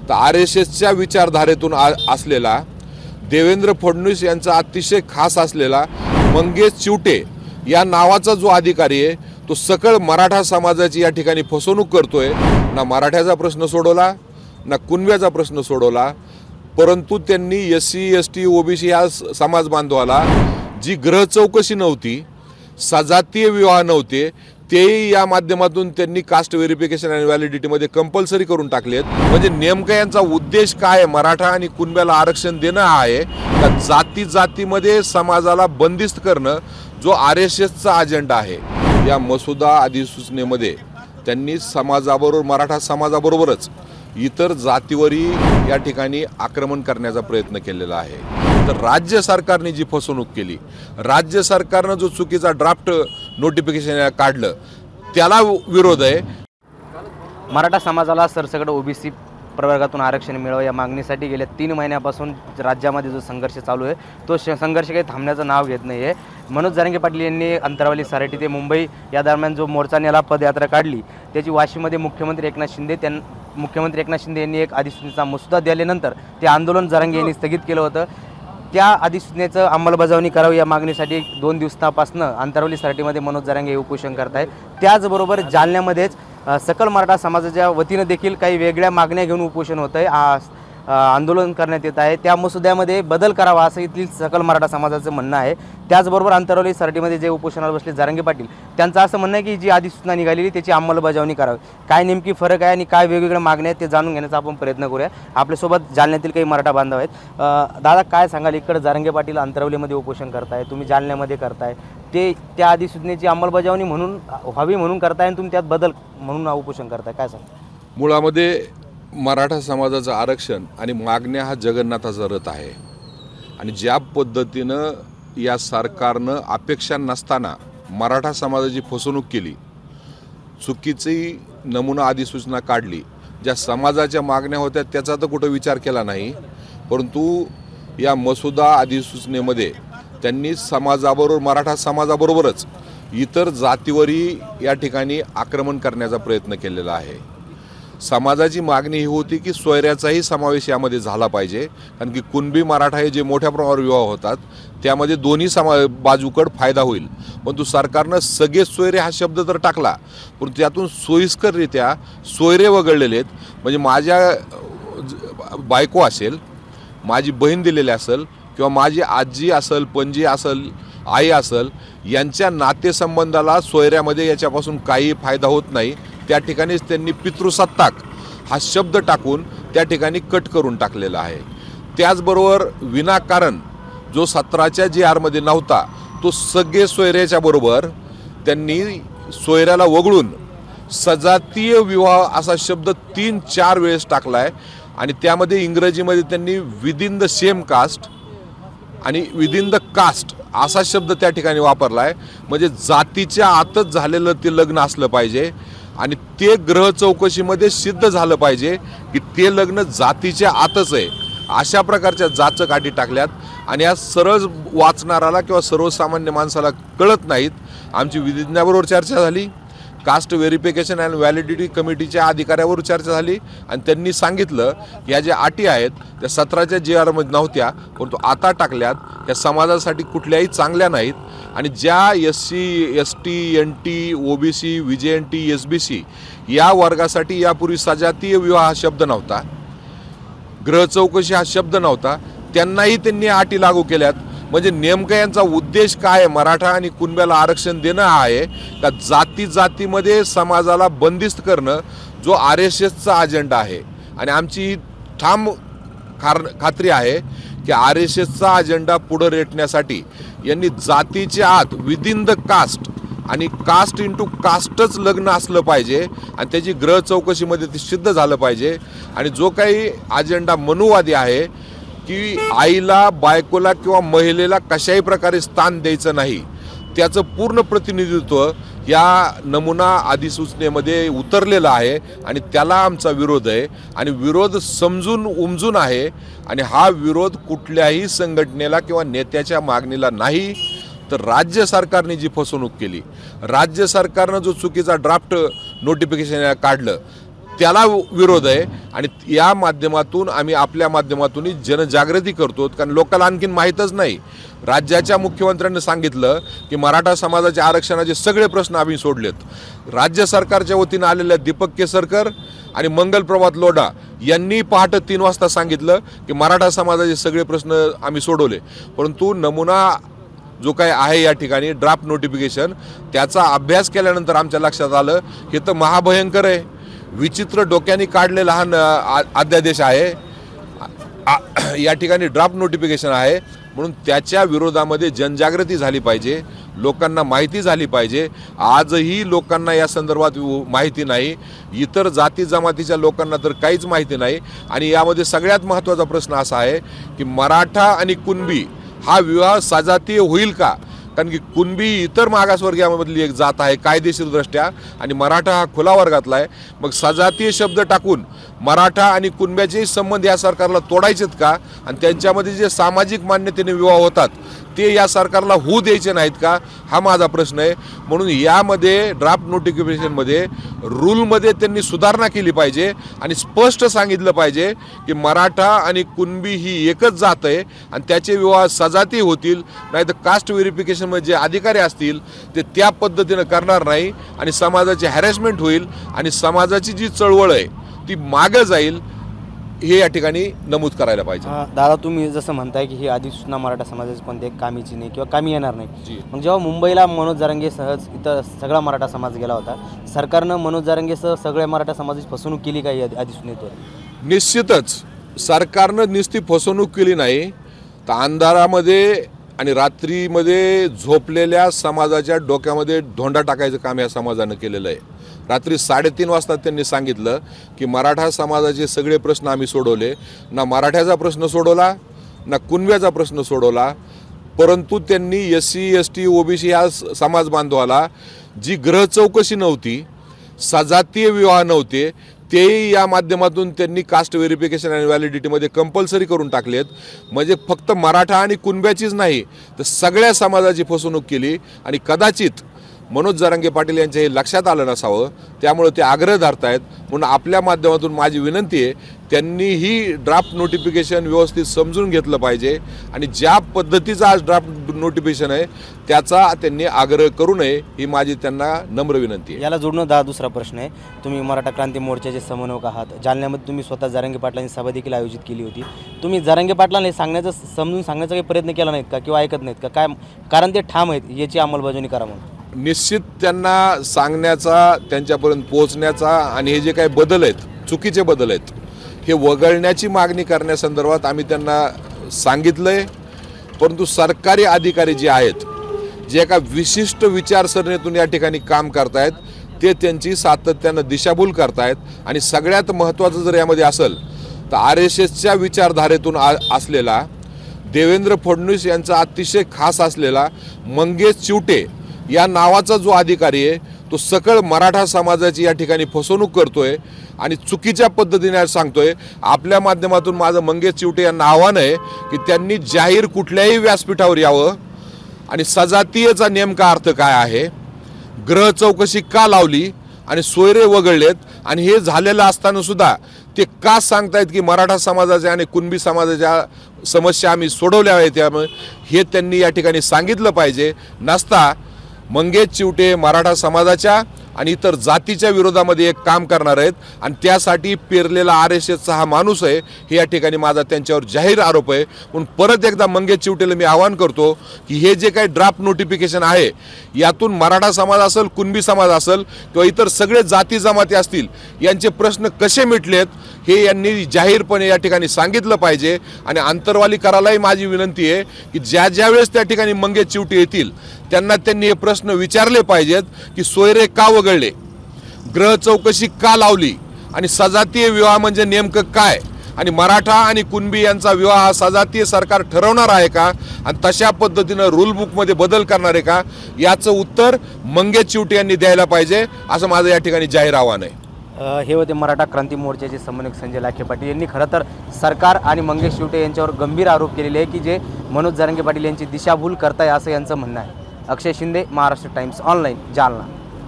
तर RSSच्या विचारधारेतून असलेला देवेंद्र फडणवीस यांचा अतिशय खास असलेला मंगेश चिवटे या नावाचा जो अधिकारी आहे तो सकळ मराठा समाजाची या ठिकाणी फसवणूक करतोय। ना मराठ्याचा प्रश्न सोडवला ना कुणब्याचा प्रश्न सोडवला, परंतु त्यांनी SC ST OBC या समाज बांधवाला जी ग्रह चौकशी नव्हती, सजातीय विवाह नव्हते, तेही या माध्यमातून त्यांनी कास्ट व्हेरिफिकेशन आणि व्हॅलिडिटीमध्ये कंपल्सरी करून टाकलेत। म्हणजे नेमका यांचा उद्देश काय आहे? मराठा आणि कुणब्याला आरक्षण देणं आहे का जाती जातीमध्ये समाजाला बंदिस्त करणं, जो RSSचा अजेंडा आहे। या मसुदा अधिसूचनेमध्ये त्यांनी समाजाबरोबर मराठा समाजाबरोबरच इतर जातीवरही या ठिकाणी आक्रमण करण्याचा प्रयत्न केलेला आहे। तर राज्य सरकारने जी फसवणूक केली, राज्य सरकारनं जो चुकीचा ड्राफ्ट नोटिफिकेशन काढलं, त्याला विरोध आहे। मराठा समाजाला सरसकट OBC प्रवर्गातून आरक्षण मिळावं या मागणीसाठी गेल्या 3 महिन्यापासून राज्यामध्ये जो संघर्ष चालू आहे तो संघर्ष काही थांबण्याचं नाव घेत नाही आहे। मनोज जरांगे पाटील यांनी अंतरवाली साराटी ते मुंबई या दरम्यान जो मोर्चा नेला, पदयात्रा काढली, त्याची वाशीमध्ये मुख्यमंत्री एकनाथ शिंदे यांनी एक अधिसूचनेचा मसुदा दिल्यानंतर ते आंदोलन जरांगे यांनी स्थगित केलं होतं। त्या अधिसूचनेचं अंमलबजावणी करावी या मागणीसाठी 2 दिवसापासून अंतरवली सराटीमध्ये मनोज जरांगे उपोषण करत आहेत। त्याचबरोबर जालन्यामध्येच सकल मराठा समाजाच्या वतीनं देखील काही वेगळ्या मागण्या घेऊन उपोषण होत आहे, आंदोलन करण्यात येत आहे। त्या मसुद्यामध्ये बदल करावा असं इथली सकल मराठा समाजाचं म्हणणं आहे। त्याचबरोबर अंतरवली सराटीमध्ये जे उपोषणाला बसले जरांगे पाटील, त्यांचं असं म्हणणं आहे की जी अधिसूचना निघालेली त्याची अंमलबजावणी करावी। काय नेमकी फरक आहे आणि काय वेगवेगळ्या मागण्या आहेत ते जाणून घेण्याचा आपण प्रयत्न करूया। आपल्यासोबत जालन्यातील काही मराठा बांधव आहेत। दादा, काय सांगाल? इकडे जरांगे पाटील अंतरवलीमध्ये उपोषण करताय, तुम्ही जालन्यामध्ये करताय, ते त्या अधिसूचनेची अंमलबजावणी म्हणून व्हावी म्हणून करताय आणि तुम्ही त्यात बदल म्हणून उपोषण करताय, काय सांगा? मुळामध्ये मराठा समाजाचं आरक्षण आणि मागण्या हा जगन्नाथाचा रथ आहे आणि ज्या पद्धतीनं या सरकारनं अपेक्षा नसताना मराठा समाजाची फसवणूक केली, चुकीची नमुना अधिसूचना काढली, ज्या समाजाच्या मागण्या होत्या त्याचा तर कुठं विचार केला नाही, परंतु या मसुदा अधिसूचनेमध्ये त्यांनी समाजाबरोबर मराठा समाजाबरोबरच इतर जातीवरही या ठिकाणी आक्रमण करण्याचा प्रयत्न केलेला आहे। समाजाची मागणी ही होती की सोयऱ्याचाही समावेश यामध्ये झाला पाहिजे, कारण की कुणबी मराठा हे जे मोठ्या प्रमाणावर विवाह होतात त्यामध्ये दोन्ही बाजूकड फायदा होईल। परंतु सरकारनं सगळे सोयरे हा शब्द तर टाकला, पण त्यातून सोयीस्कररित्या सोयरे वगळलेले आहेत। म्हणजे माझ्या बायको असेल, माझी बहीण दिलेली असेल किंवा माझी आजी असेल, पणजी असेल, आई असेल, यांच्या नातेसंबंधाला सोयऱ्यामध्ये याच्यापासून काही फायदा होत नाही। त्या ठिकाणीच त्यांनी पितृसत्ताक हा शब्द टाकून त्या ठिकाणी कट करून टाकलेला आहे। त्याचबरोबर विनाकारण जो 17च्या GR मध्ये नव्हता तो सगळे सोयऱ्याच्या बरोबर त्यांनी सोयऱ्याला वगळून सजातीय विवाह असा शब्द 3-4 वेळेस टाकला आहे आणि त्यामध्ये इंग्रजीमध्ये त्यांनी विदिन द सेम कास्ट आणि विदिन द कास्ट असा शब्द त्या ठिकाणी वापरला आहे। म्हणजे जातीच्या आतच झालेलं ते लग्न असलं पाहिजे आणि ते ग्रह चौकशीमध्ये सिद्ध झालं पाहिजे की ते लग्न जातीच्या आतच आहे, अशा प्रकारच्या जाचकाठी टाकल्यात आणि या सरळ वाचणाराला किंवा सर्वसामान्य माणसाला कळत नाहीत। आमची विधिज्ञाबरोबर चर्चा झाली, कास्ट व्हेरिफिकेशन अँड व्हॅलिडिटी कमिटीच्या अधिकाऱ्यावर चर्चा झाली आणि त्यांनी सांगितलं की या ज्या अटी आहेत त्या 17च्या GR मध्ये नव्हत्या, परंतु आता टाकल्यात, त्या समाजासाठी कुठल्याही चांगल्या नाहीत आणि ज्या SC ST NT OBC VJNT SBC या वर्गासाठी यापूर्वी सजातीय विवाह हा शब्द नव्हता, ग्रह चौकशी हा शब्द नव्हता, त्यांनाही त्यांनी अटी लागू केल्यात। म्हणजे नेमका यांचा उद्देश काय आहे? मराठा आणि कुणब्याला आरक्षण देणं आहे का जाती जातीमध्ये समाजाला बंदिस्त करणं, जो RSSचा अजेंडा आहे। आणि आमची ठाम खात्री आहे की RSSचा अजेंडा पुढे रेटण्यासाठी यांनी जातीच्या आत विदिन द कास्ट आणि कास्ट इंटू कास्टच लग्न असलं पाहिजे आणि त्याची ग्रह चौकशीमध्ये ते सिद्ध झालं पाहिजे। आणि जो काही अजेंडा मनुवादी आहे की आईला, बायकोला किंवा महिलेला कशाही प्रकारे स्थान द्यायचं नाही, त्याचं पूर्ण प्रतिनिधित्व या नमुना अधिसूचनेमध्ये उतरलेलं आहे आणि त्याला आमचा विरोध आहे आणि विरोध समजून उमजून आहे। आणि हा विरोध कुठल्याही संघटनेला किंवा नेत्याच्या मागणीला नाही, तर राज्य सरकारने जी फसवणूक केली, राज्य सरकारनं जो चुकीचा ड्राफ्ट नोटिफिकेशन काढलं, त्याला विरोध आहे आणि या माध्यमातून आम्ही आपल्या माध्यमातून जनजागृती करतो, कारण लोकांना आणखीन माहीतच नाही. राज्याच्या मुख्यमंत्र्यांनी सांगितलं की मराठा समाजाच्या आरक्षणाचे सगळे प्रश्न आम्ही सोडलेत. राज्य सरकारच्या वतीनं आलेल्या दीपक केसरकर आणि मंगलप्रभात लोढा यांनी पहाटे 3 वाजता सांगितलं की मराठा समाजाचे सगळे प्रश्न आम्ही सोडवले. परंतु नमुना जो काय आहे या ठिकाणी ड्राफ्ट नोटिफिकेशन, त्याचा अभ्यास केल्यानंतर आमच्या लक्षात आलं हे तर महाभयंकर आहे, विचित्र डोक्याने काढलेला हा अध्यादेश आहे. या ठिकाणी ड्राफ्ट नोटिफिकेशन आहे, म्हणून त्याच्या विरोधामध्ये जनजागृती झाली पाहिजे, लोकांना माहिती झाली पाहिजे. आजही लोकांना या संदर्भात माहिती नाही, इतर जाती जमातीच्या लोकांना तर काहीच माहिती नाही. आणि यामध्ये सगळ्यात महत्त्वाचा प्रश्न असा आहे की मराठा आणि कुणबी हा विवाह सजातीय होईल का? कारण की कुणबी इतर मागासवर्गीयामधली एक जात आहे कायदेशीरदृष्ट्या आणि मराठा हा खुला वर्गातला आहे. मग सजातीय शब्द टाकून मराठा आणि कुणब्याचे संबंध या सरकारला तोडायचेत का? आणि त्यांच्यामध्ये जे सामाजिक मान्यतेने विवाह होतात ते या सरकारला होऊ द्यायचे नाहीत का? हा माझा प्रश्न आहे. म्हणून यामध्ये ड्राफ्ट नोटिफिकेशनमध्ये रूलमध्ये त्यांनी सुधारणा केली पाहिजे आणि स्पष्ट सांगितलं पाहिजे की मराठा आणि कुणबी ही एकच जात आहे आणि त्याचे विवाह सजाती होतील, नाहीतर कास्ट व्हेरिफिकेशनमध्ये जे अधिकारी असतील ते त्या पद्धतीनं करणार नाही आणि समाजाची हॅरेसमेंट होईल आणि समाजाची जी चळवळ आहे ती मागं जाईल, हे या ठिकाणी नमूद करायला पाहिजे. दादा, तुम्ही जसं म्हणताय की ही अधिसूचना मराठा समाजाची कोणत्याही कामीची नाही किंवा कामी येणार नाही, मग जेव्हा मुंबईला मनोज जरांगे सहज इथं सगळा मराठा समाज गेला होता, सरकारनं मनोज जरांगेसह सगळ्या मराठा समाजाची फसवणूक केली का या अधिसूचनेवर? निश्चितच सरकारनं नुसती फसवणूक केली नाही, तर अंधारामध्ये आणि रात्रीमध्ये झोपलेल्या समाजाच्या डोक्यामध्ये धोंडा टाकायचं काम या समाजानं केलेलं आहे. रात्री 3:30 वाजता त्यांनी सांगितलं की मराठा समाजाचे सगळे प्रश्न आम्ही सोडवले. ना मराठ्याचा प्रश्न सोडवला, ना कुणब्याचा प्रश्न सोडवला, परंतु त्यांनी SC ST OBC या समाज बांधवाला जी ग्रह चौकशी नव्हती, सजातीय विवाह नव्हते, तेही या माध्यमातून त्यांनी कास्ट व्हेरिफिकेशन आणि व्हॅलिडिटीमध्ये कंपल्सरी करून टाकलेत. म्हणजे फक्त मराठा आणि कुणब्याचीच नाही तर सगळ्या समाजाची फसवणूक केली. आणि कदाचित मनोज जरांगे पाटील यांच्या हे लक्षात आलं नसावं, त्यामुळे ते आग्रह धरतायत. म्हणून आपल्या माध्यमातून माझी विनंती आहे, त्यांनी ही ड्राफ्ट नोटिफिकेशन व्यवस्थित समजून घेतलं पाहिजे आणि ज्या पद्धतीचं आज ड्राफ्ट नोटिफिकेशन आहे त्याचा त्यांनी आग्रह करू नये, ही माझी त्यांना नम्र विनंती आहे. याला जोडून दुसरा प्रश्न आहे, तुम्ही मराठा क्रांती मोर्चाचे समन्वयक आहात. जालन्यामध्ये तुम्ही स्वतः जरांगे पाटलांची सभा देखील आयोजित केली होती. तुम्ही जरांगे पाटलांना समजून सांगण्याचा काही प्रयत्न केला नाहीत का किंवा ऐकत नाहीत का? काय कारण ते ठाम आहेत याची अंमलबजावणी करा म्हणून? निश्चित त्यांना सांगण्याचा, त्यांच्यापर्यंत पोहोचण्याचा आणि हे जे काही बदल आहेत, चुकीचे बदल आहेत, हे वगळण्याची मागणी करण्यासंदर्भात आम्ही त्यांना सांगितलं आहे. परंतु सरकारी अधिकारी जे आहेत, जे एका विशिष्ट विचारसरणीतून या ठिकाणी काम करतायत, ते त्यांची सातत्यानं दिशाभूल करतायत. आणि सगळ्यात महत्त्वाचं जर यामध्ये असेल तर RSSच्या विचारधारेतून असलेला, देवेंद्र फडणवीस यांचा अतिशय खास असलेला मंगेश चिवटे या नावाचा जो अधिकारी आहे, तो सकळ मराठा समाजाची या ठिकाणी फसवणूक करतोय आणि चुकीच्या पद्धतीने सांगतोय. आपल्या माध्यमातून माझं मंगेश चिवटे यांना आव्हान आहे की त्यांनी जाहीर कुठल्याही व्यासपीठावर यावं आणि सजातीयचा नेमका अर्थ काय आहे, ग्रह चौकशी का लावली आणि सोयरे वगळलेत, आणि हे झालेलं असताना सुद्धा ते का सांगतायत की मराठा समाजाच्या आणि कुणबी समाजाच्या समस्या आम्ही सोडवल्या आहेत, त्यामुळे हे त्यांनी या ठिकाणी सांगितलं पाहिजे. नसता मंगेश चिवटे मराठा समाजाच्या आणि इतर जातीच्या विरोधामध्ये एक काम करणार आहेत आणि त्यासाठी पेरलेला RSSचा हा माणूस आहे, हे या ठिकाणी माझा त्यांच्यावर जाहीर आरोप आहे. म्हणून परत एकदा मंगेश चिवटेला मी आवाहन करतो की हे जे काही ड्राफ्ट नोटिफिकेशन आहे, यातून मराठा समाज असेल, कुणबी समाज असेल किंवा इतर सगळे जाती जमाती असतील, यांचे प्रश्न कसे मिटलेत हे यांनी जाहीरपणे या ठिकाणी सांगितलं पाहिजे. आणि अंतर्वालीकरालाही माझी विनंती आहे की ज्या वेळेस त्या ठिकाणी मंगेश चिवटे येतील त्यांना त्यांनी हे प्रश्न विचारले पाहिजेत की सोयरे का वगळले, ग्रह चौकशी का लावली आणि सजातीय विवाह म्हणजे नेमकं काय, आणि मराठा आणि कुणबी यांचा विवाह हा सजातीय सरकार ठरवणार आहे का आणि तशा पद्धतीनं रूल बुकमध्ये बदल करणार आहे का, याचं उत्तर मंगेश चिवटे यांनी द्यायला पाहिजे, असं माझं या ठिकाणी जाहीर आव्हान आहे. हे होते मराठा क्रांती मोर्चाचे समन्वयक संजय लाखे पाटील यांनी खरं तर सरकार आणि मंगेश चिवटे यांच्यावर गंभीर आरोप केलेले आहे की जे मनोज जरांगे पाटील यांची दिशाभूल करताय असं यांचं म्हणणं आहे. अक्षय शिंदे, महाराष्ट्र टाइम्स ऑनलाईन, जालना.